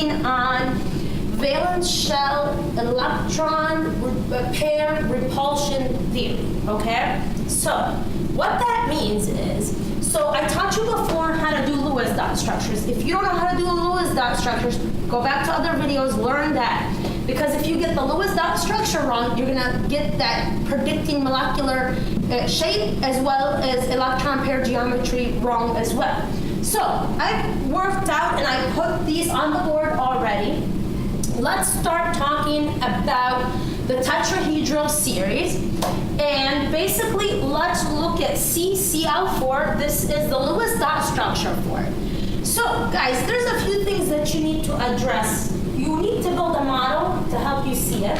working on valence shell electron pair repulsion theory, okay? So what that means is, so I taught you before how to do Lewis dot structures. If you don't know how to do Lewis dot structures, go back to other videos, learn that. Because if you get the Lewis dot structure wrong, you're gonna get that predicting molecular shape as well as electron pair geometry wrong as well. So I worked out and I put these on the board already. Let's start talking about the tetrahedral series. And basically, let's look at CCl4. This is the Lewis dot structure for it. So guys, there's a few things that you need to address. You need to build a model to help you see it.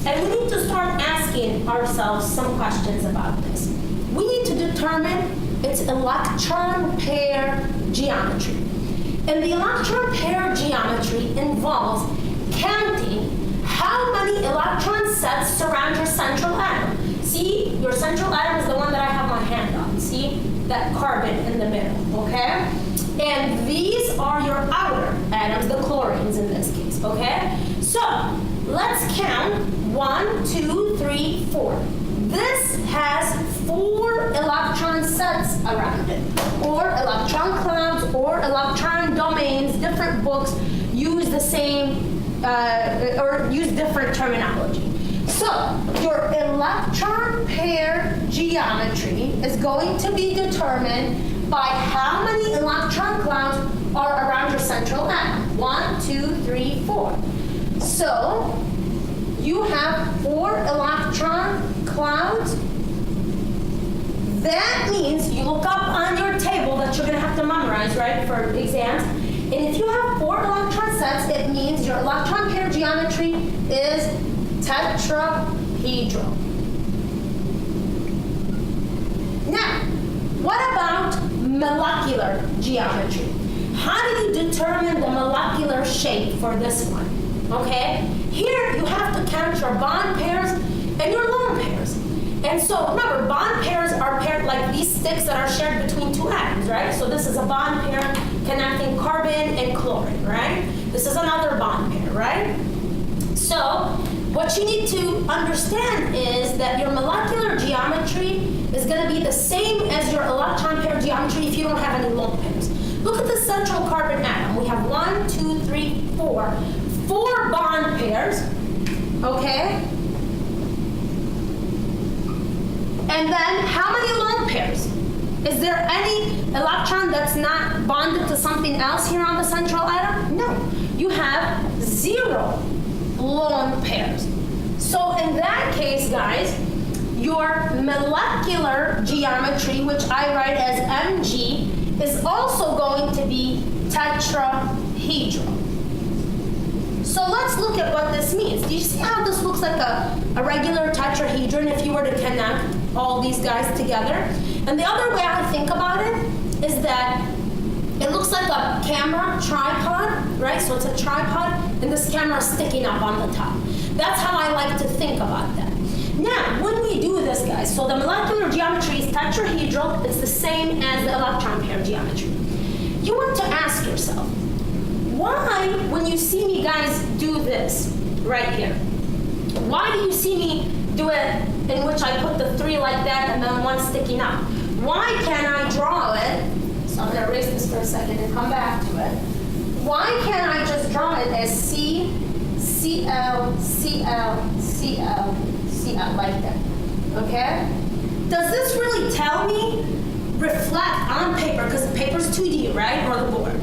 And we need to start asking ourselves some questions about this. We need to determine its electron pair geometry. And the electron pair geometry involves counting how many electron sets surround your central atom. See, your central atom is the one that I have my hand on. See, that carbon in the middle, okay? And these are your outer atoms, the chlorines in this case, okay? So, let's count 1, 2, 3, 4. This has 4 electron sets around it, or electron clouds, or electron domains. Different books use the same, or use different terminology. So, your electron pair geometry is going to be determined by how many electron clouds are around your central atom. 1, 2, 3, 4. So, you have 4 electron clouds. That means you look up on your table that you're going to have to memorize, right, for exams. And if you have 4 electron sets, it means your electron pair geometry is tetrahedral. Now, what about molecular geometry? How do you determine the molecular shape for this one? Okay? Here you have to count your bond pairs and your lone pairs. And so remember, bond pairs are paired like these sticks that are shared between 2 atoms, right? So this is a bond pair connecting carbon and chlorine, right? This is another bond pair, right? So what you need to understand is that your molecular geometry is going to be the same as your electron pair geometry if you don't have any lone pairs. Look at the central carbon atom. We have 1, 2, 3, 4. 4 bond pairs, okay? And then how many lone pairs? Is there any electron that's not bonded to something else here on the central atom? No. You have 0 lone pairs. So in that case, guys, your molecular geometry, which I write as Mg, is also going to be tetrahedral. So let's look at what this means. Do you see how this looks like a regular tetrahedron if you were to connect all these guys together? And the other way I think about it is that it looks like a camera tripod, right? So it's a tripod, and this camera is sticking up on the top. That's how I like to think about that. Now, when we do this, guys, so the molecular geometry is tetrahedral. It's the same as the electron pair geometry. You want to ask yourself, why, when you see me guys do this right here, why do you see me do it in which I put the 3 like that and then 1 sticking up? Why can't I draw it? So I'm going to erase this for a second and come back to it. Why can't I just draw it as C, Cl, Cl, Cl, Cl like that? Okay? Does this really tell me, reflect on paper, because the paper's 2D, right, or the board?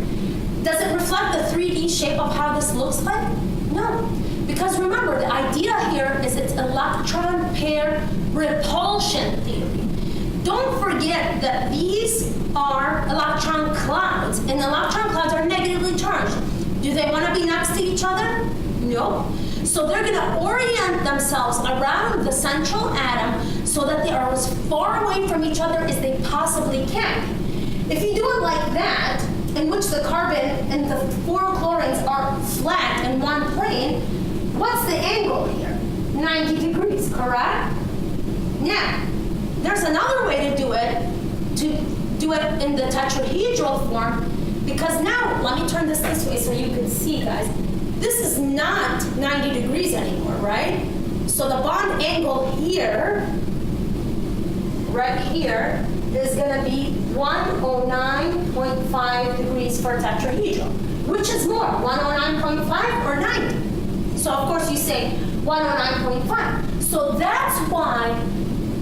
Does it reflect the 3D shape of how this looks like? No. Because remember, the idea here is it's electron pair repulsion theory. Don't forget that these are electron clouds, and electron clouds are negatively charged. Do they want to be next to each other? No. So they're going to orient themselves around the central atom so that they are as far away from each other as they possibly can. If you do it like that, in which the carbon and the 4 chlorines are flat in one plane, what's the angle here? 90 degrees, correct? Now, there's another way to do it in the tetrahedral form, Because now, let me turn this way so you can see, guys. This is not 90 degrees anymore, right? So the bond angle here, right here, is going to be 109.5 degrees for tetrahedral. Which is more, 109.5 or 90? So of course you say 109.5. So that's why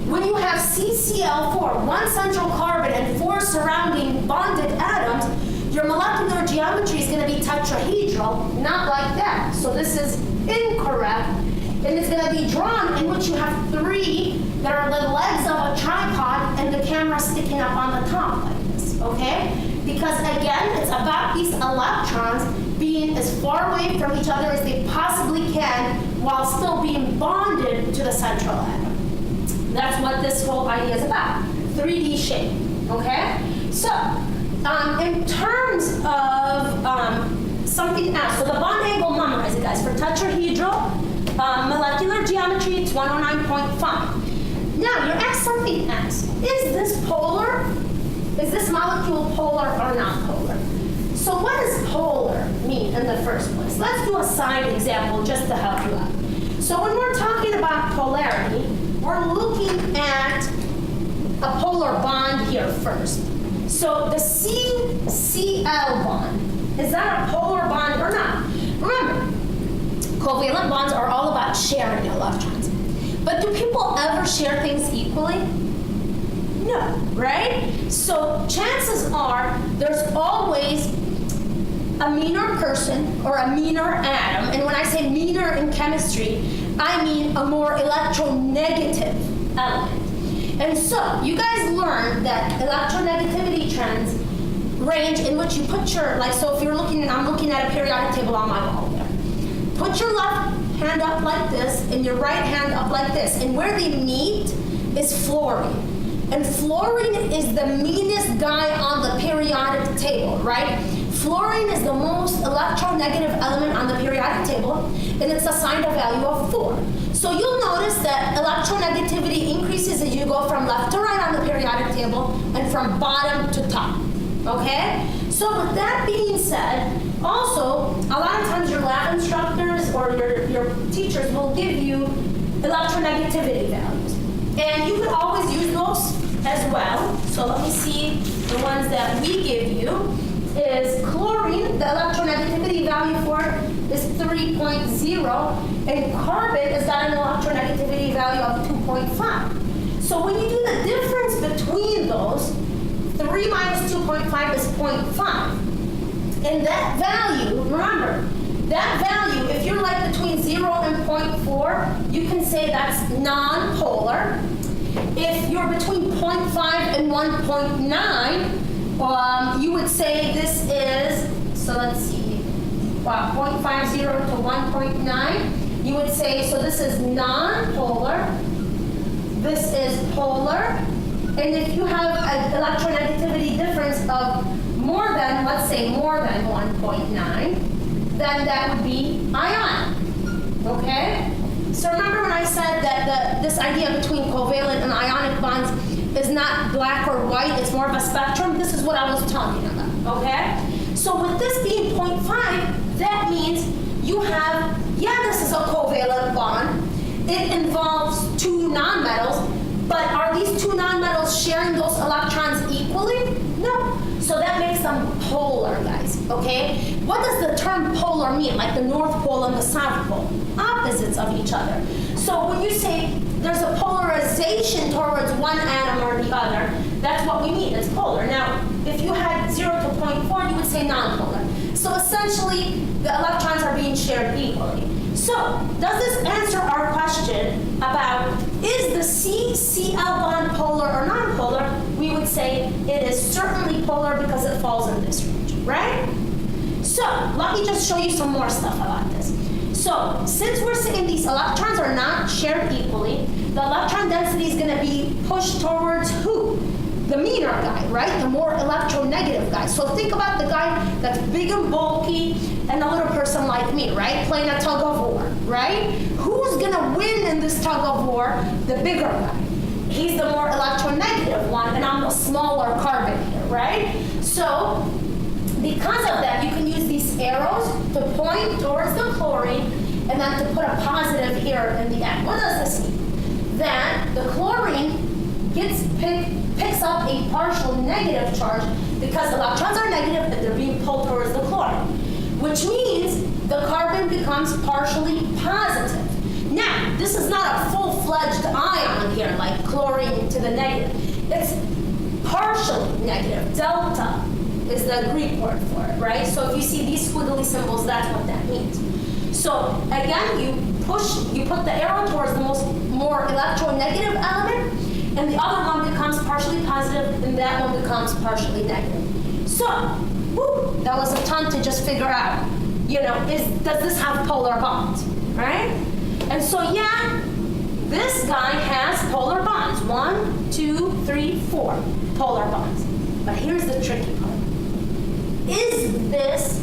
when you have CCl4, one central carbon and 4 surrounding bonded atoms, your molecular geometry is going to be tetrahedral, not like that. So this is incorrect. And it's going to be drawn in which you have 3 that are the legs of a tripod and the camera sticking up on the top like this, okay? Because again, it's about these electrons being as far away from each other as they possibly can while still being bonded to the central atom. That's what this whole idea is about, 3D shape, okay? So, in terms of something else, so the bond angle, memorize it guys, for tetrahedral, molecular geometry, it's 109.5. Now, you're asked something else. Is this polar? Is this molecule polar or not polar? So what does polar mean in the first place? Let's do a side example just to help you out. So when we're talking about polarity, we're looking at a polar bond here first. So the CCl bond, is that a polar bond or not? Remember, covalent bonds are all about sharing electrons. But do people ever share things equally? No, right? So chances are there's always a meaner person or a meaner atom. And when I say meaner in chemistry, I mean a more electronegative element. And so you guys learned that electronegativity trends range in which you put your, like, so if you're looking, I'm looking at a periodic table on my wall there. Put your left hand up like this and your right hand up like this. And where they meet is fluorine. And fluorine is the meanest guy on the periodic table, right? Fluorine is the most electronegative element on the periodic table, and it's assigned a value of 4. So you'll notice that electronegativity increases as you go from left to right on the periodic table and from bottom to top, okay? So with that being said, also, a lot of times your lab instructors or your teachers will give you electronegativity values. And you could always use those as well. So let me see, the ones that we give you is chlorine, the electronegativity value for it is 3.0, and carbon has got an electronegativity value of 2.5. So when you do the difference between those, 3 minus 2.5 is 0.5. And that value, remember, that value, if you're like between 0 and 0.4, you can say that's non-polar. If you're between 0.5 and 1.9, you would say this is, so let's see, 0.50 to 1.9, you would say, so this is non-polar, this is polar, and if you have an electronegativity difference of more than, let's say more than 1.9, then that would be ionic, okay? So remember when I said that this idea between covalent and ionic bonds is not black or white, it's more of a spectrum? This is what I was talking about, okay? So with this being 0.5, that means you have, yeah, this is a covalent bond. It involves 2 nonmetals, but are these 2 nonmetals sharing those electrons equally? No. So that makes them polar, guys, okay? What does the term polar mean? Like the North Pole and the South Pole? Opposites of each other. So when you say there's a polarization towards one atom or the other, that's what we mean, it's polar. Now, if you had 0 to 0.4, you would say nonpolar. So essentially, the electrons are being shared equally. So, does this answer our question about is the CCl bond polar or nonpolar? We would say it is certainly polar because it falls in this range, right? So, let me just show you some more stuff about this. So, since we're saying these electrons are not shared equally, the electron density is going to be pushed towards who? The meaner guy, right? The more electronegative guy. So think about the guy that's big and bulky and a little person like me, right? Playing a tug of war, right? Who's going to win in this tug of war? The bigger guy. He's the more electronegative one, and I'm the smaller carbon here, right? So Because of that, you can use these arrows to point towards the chlorine and then to put a positive here in the end. What does this mean? That the chlorine picks up a partial negative charge because the electrons are negative and they're being pulled towards the chlorine, which means the carbon becomes partially positive. Now, this is not a full-fledged ion here, like chlorine to the negative. It's partially negative. Delta is the Greek word for it, right? So if you see these squiggly symbols, that's what that means. So again, you put the arrow towards the more electronegative element, and the other one becomes partially positive, and that one becomes partially negative. So, that was a ton to just figure out, does this have polar bonds, right? And so, yeah, this guy has polar bonds. 1, 2, 3, 4 polar bonds. But here's the tricky part. Is this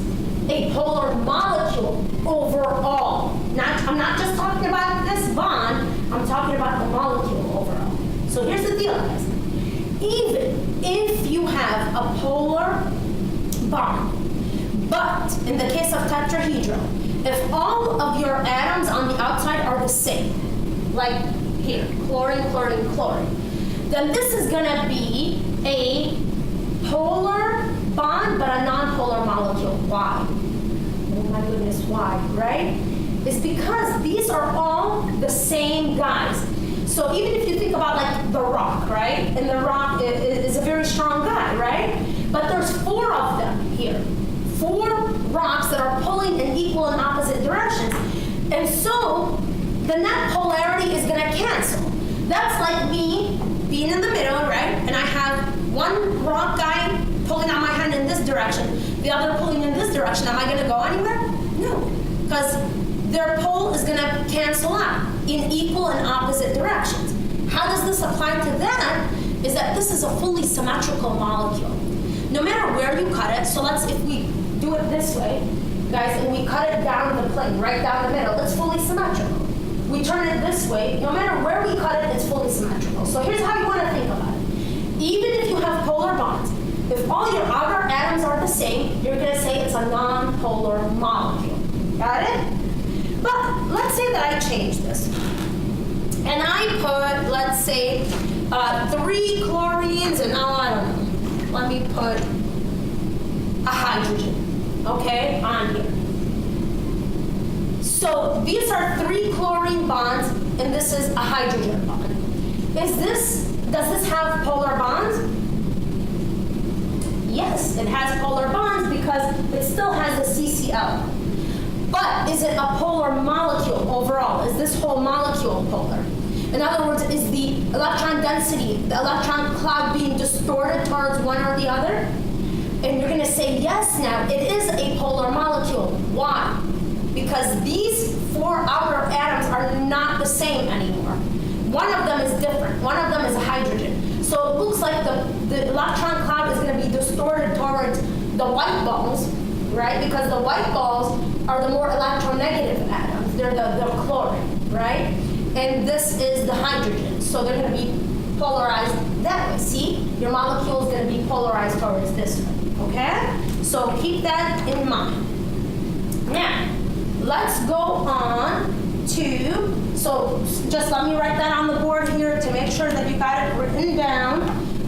a polar molecule overall? I'm not just talking about this bond, I'm talking about the molecule overall. So here's the deal, guys. Even if you have a polar bond, but in the case of tetrahedral, if all of your atoms on the outside are the same, like here, chlorine, chlorine, chlorine, then this is going to be a polar bond, but a non-polar molecule. Why? Oh my goodness, why, right? It's because these are all the same guys. So even if you think about like the rock, right? And the rock is a very strong guy, right? But there's 4 of them here. 4 rocks that are pulling in equal and opposite directions. And so the net polarity is going to cancel. That's like me being in the middle, right? And I have one rock guy pulling on my hand in this direction, the other pulling in this direction. Am I going to go anywhere? No, because their pull is going to cancel out in equal and opposite directions. How does this apply to that? Is that this is a fully symmetrical molecule. No matter where you cut it, so if we do it this way, guys, and we cut it down the plane, right down the middle, it's fully symmetrical. We turn it this way, no matter where we cut it, it's fully symmetrical. So here's how you want to think about it. Even if you have polar bonds, if all your outer atoms are the same, you're going to say it's a non-polar molecule. Got it? But let's say that I change this. And I put, let's say, 3 chlorines, and now I don't know. Let me put a hydrogen, okay, on here. So these are 3 chlorine bonds, and this is a hydrogen bond. Does this have polar bonds? Yes, it has polar bonds because it still has a CCl. But is it a polar molecule overall? Is this whole molecule polar? In other words, is the electron density, the electron cloud being distorted towards one or the other? And you're going to say yes now, it is a polar molecule. Why? Because these 4 outer atoms are not the same anymore. One of them is different. One of them is a hydrogen. So it looks like the electron cloud is going to be distorted towards the white balls, right? Because the white balls are the more electronegative atoms. They're the chlorine, right? And this is the hydrogen. So they're going to be polarized that way. See? Your molecule is going to be polarized towards this way, okay? So keep that in mind. Now, let's go on to, so just let me write that on the board here to make sure that you got it written down,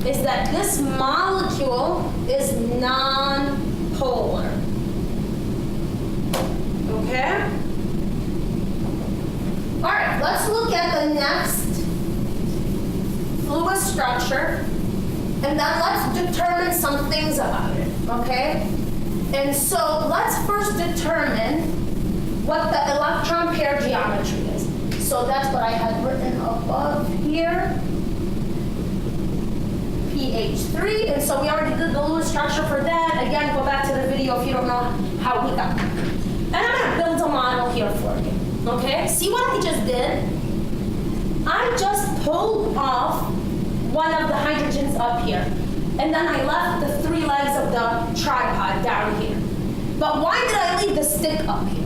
is that this molecule is non-polar. Okay? All right, let's look at the next fluid structure, and then let's determine some things about it, okay? And so let's first determine what the electron pair geometry is. So that's what I had written above here. pH3, and so we already did the Lewis structure for that. Again, go back to the video if you don't know how we got there. And I'm going to build a model here for you. Okay, see what I just did? I just pulled off one of the hydrogens up here, and then I left the 3 legs of the tripod down here. But why did I leave the stick up here?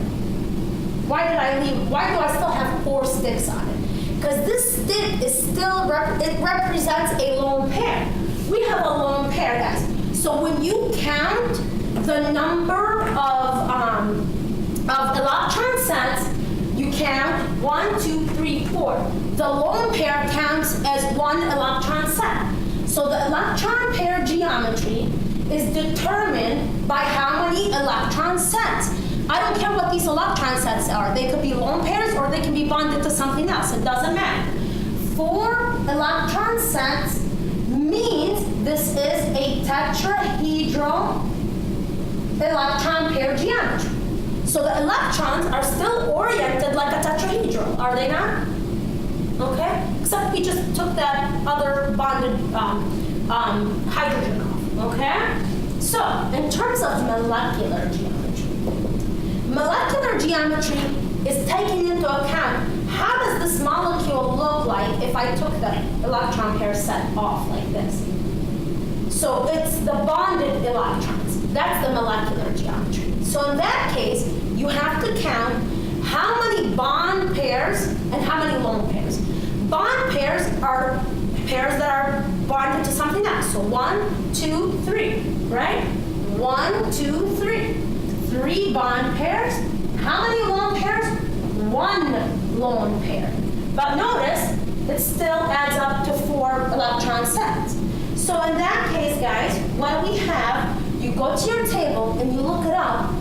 Why do I still have 4 sticks on it? Because this stick is still, it represents a lone pair. We have a lone pair, guys. So when you count the number of electron sets, you count 1, 2, 3, 4. The lone pair counts as one electron set. So the electron pair geometry is determined by how many electron sets. I don't care what these electron sets are. They could be lone pairs or they can be bonded to something else. It doesn't matter. 4 electron sets means this is a tetrahedral electron pair geometry. So the electrons are still oriented like a tetrahedral, are they not? Okay? Except we just took that other bonded hydrogen off, okay? So, in terms of molecular geometry is taking into account how does this molecule look like if I took the electron pair set off like this. So it's the bonded electrons. That's the molecular geometry. So in that case, you have to count how many bond pairs and how many lone pairs. Bond pairs are pairs that are bonded to something else. So 1, 2, 3, right? 1, 2, 3. 3 bond pairs. How many lone pairs? 1 lone pair. But notice, it still adds up to 4 electron sets. So in that case, guys, what we have, you go to your table and you look it up,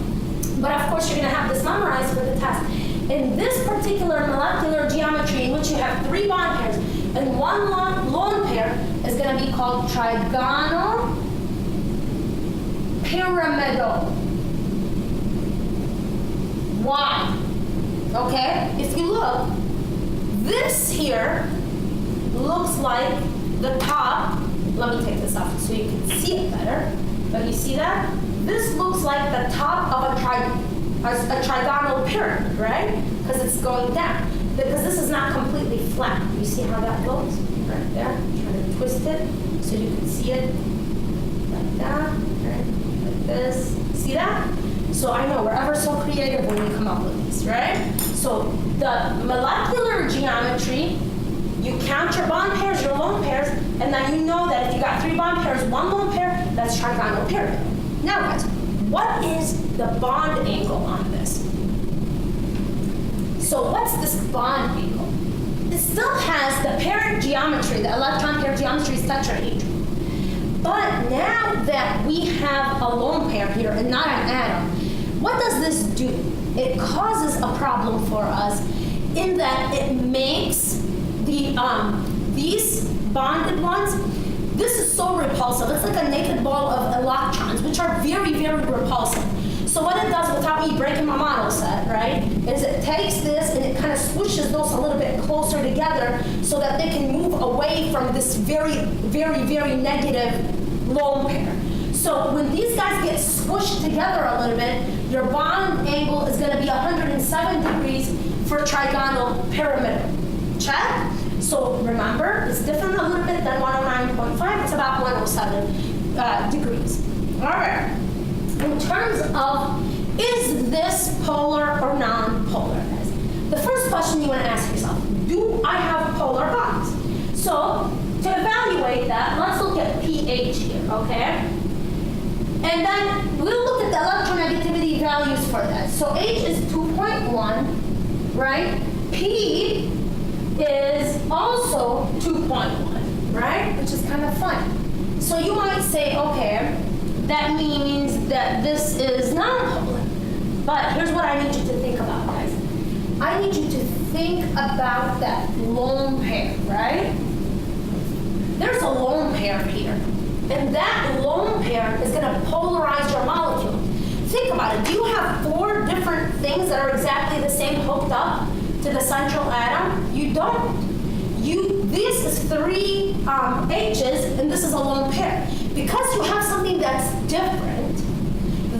but of course you're going to have this memorized for the test. In this particular molecular geometry in which you have 3 bond pairs and 1 lone pair is going to be called trigonal pyramidal. Why? Okay, if you look, this here looks like the top. Let me take this off so you can see it better. But you see that? This looks like the top of a trigonal pyramid, right? Because it's going down. Because this is not completely flat. You see how that goes? Right there. I'm trying to twist it so you can see it like that, right? Like this. See that? So I know we're ever so creative when we come up with these, right? So the molecular geometry, you count your bond pairs, your lone pairs, and then you know that if you got 3 bond pairs, 1 lone pair, that's trigonal pyramid. Now guys, what is the bond angle on this? So what's this bond angle? It still has the pair geometry, the electron pair geometry is tetrahedral. But now that we have a lone pair here and not an atom, what does this do? It causes a problem for us in that it makes the these bonded ones, this is so repulsive. It's like a naked ball of electrons, which are very, very repulsive. So what it does, without me breaking my model set, right, is it takes this and it kind of squishes those a little bit closer together so that they can move away from this very, very, very negative lone pair. So when these guys get squished together a little bit, your bond angle is going to be 107 degrees for trigonal pyramidal. Check? So remember, it's different a little bit than 109.5. It's about 107 degrees. All right. In terms of, is this polar or non-polar? The first question you want to ask yourself, do I have polar bonds? So to evaluate that, let's look at pH here, okay? And then we'll look at the electronegativity values for that. So H is 2.1, right? P is also 2.1, right? Which is kind of fun. So you might say, okay, that means that this is non-polar. But here's what I need you to think about, guys. I need you to think about that lone pair, right? There's a lone pair here. And that lone pair is going to polarize your molecule. Think about it. Do you have 4 different things that are exactly the same hooked up to the central atom? You don't. This is 3 H's, and this is a lone pair. Because you have something that's different,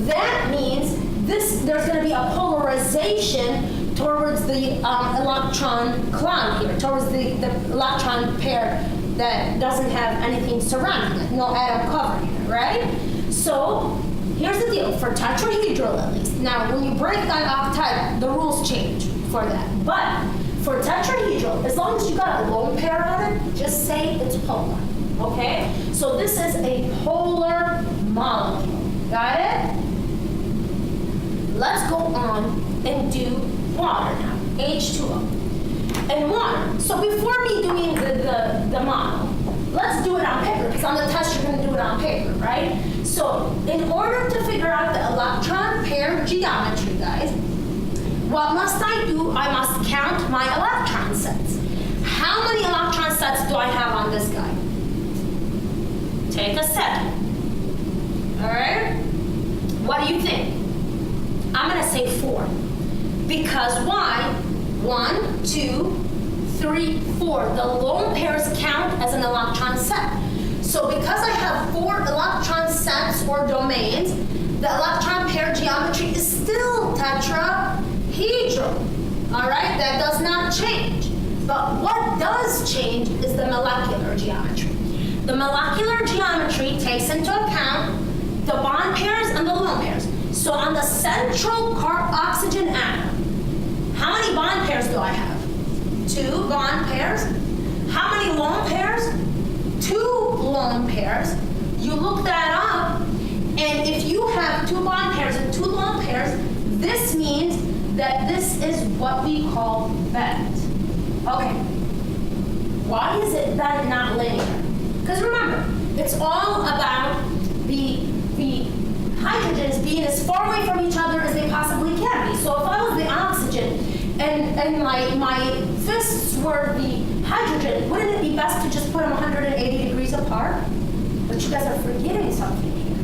that means there's going to be a polarization towards the electron cloud here, towards the electron pair that doesn't have anything surrounding it, no atom cover here, right? So here's the deal, for tetrahedral at least. Now, when you break that octet, the rules change for that. But for tetrahedral, as long as you got a lone pair on it, just say it's polar, okay? So this is a polar molecule, got it? let's go on and do water now, H2O. And water, so before me doing the model, let's do it on paper, because on the test you're going to do it on paper, right? So in order to figure out the electron pair geometry, guys, what must I do? I must count my electron sets. How many electron sets do I have on this guy? Take a second. All right? What do you think? I'm going to say 4. Because why? 1, 2, 3, 4. The lone pairs count as an electron set. So because I have 4 electron sets or domains, the electron pair geometry is still tetrahedral. All right? That does not change. But what does change is the molecular geometry. The molecular geometry takes into account the bond pairs and the lone pairs. So on the central oxygen atom, how many bond pairs do I have? 2 bond pairs. How many lone pairs? 2 lone pairs. You look that up, and if you have 2 bond pairs and 2 lone pairs, this means that this is what we call bent. Okay. Why is it bent, not linear? Because remember, it's all about the hydrogens being as far away from each other as they possibly can be. So if I was the oxygen and my fists were the hydrogen, wouldn't it be best to just put them 180 degrees apart? But you guys are forgetting something here.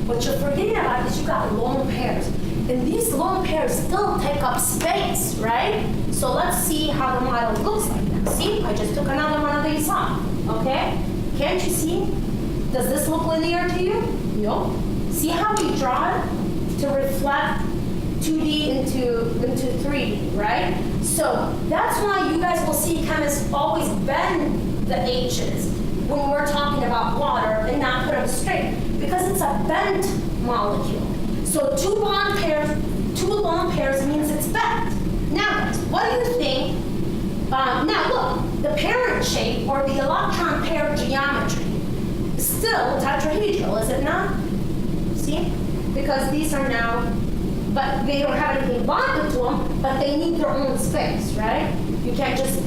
What you're forgetting about is you've got lone pairs. And these lone pairs still take up space, right? So let's see how the model looks like now. See, I just took another one of these off, okay? Can't you see? Does this look linear to you? No. See how we draw it to reflect 2D into 3D, right? So that's why you guys will see chemists always bend the H's when we're talking about water and not put them straight, because it's a bent molecule. So 2 bond pairs, 2 lone pairs means it's bent. Now guys, what do you think? Now look, the parent shape or the electron pair geometry is still tetrahedral, is it not? See? Because these are now, but they don't have anything bonded to them, but they need their own space, right? You can't just,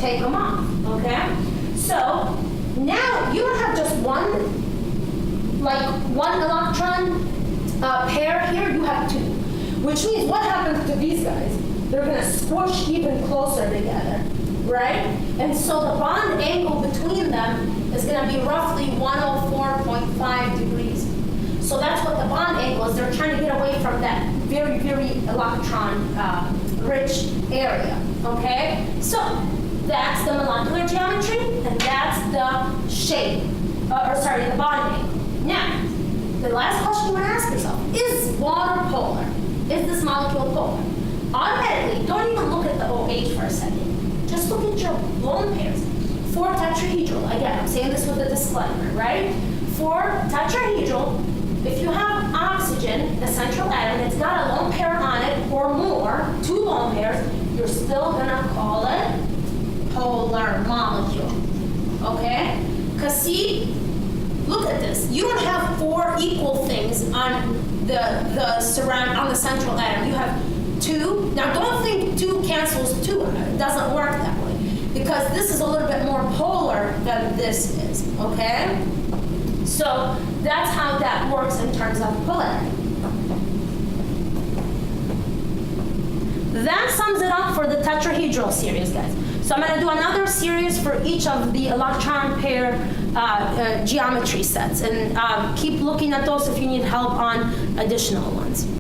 take them off, okay? So now you don't have just one electron pair here, you have 2. Which means what happens to these guys? They're going to squish even closer together, right? And so the bond angle between them is going to be roughly 104.5 degrees. So that's what the bond angle is. They're trying to get away from that very, very electron-rich area, okay? So that's the molecular geometry, and that's the shape, the bond angle. Now, the last question you want to ask yourself, is water polar? Is this molecule polar? Automatically, don't even look at the OH for a second. Just look at your lone pairs. For tetrahedral, again, I'm saying this with a disclaimer, right? For tetrahedral, if you have oxygen, the central atom, it's got a lone pair on it or more, 2 lone pairs, you're still going to call it polar molecule, okay? Because see, look at this. You don't have 4 equal things on the central atom. You have 2. Now don't think 2 cancels 2. It doesn't work that way, because this is a little bit more polar than this is, okay? So that's how that works in terms of polarity. That sums it up for the tetrahedral series, guys. So I'm going to do another series for each of the electron pair geometry sets, and keep looking at those if you need help on additional ones.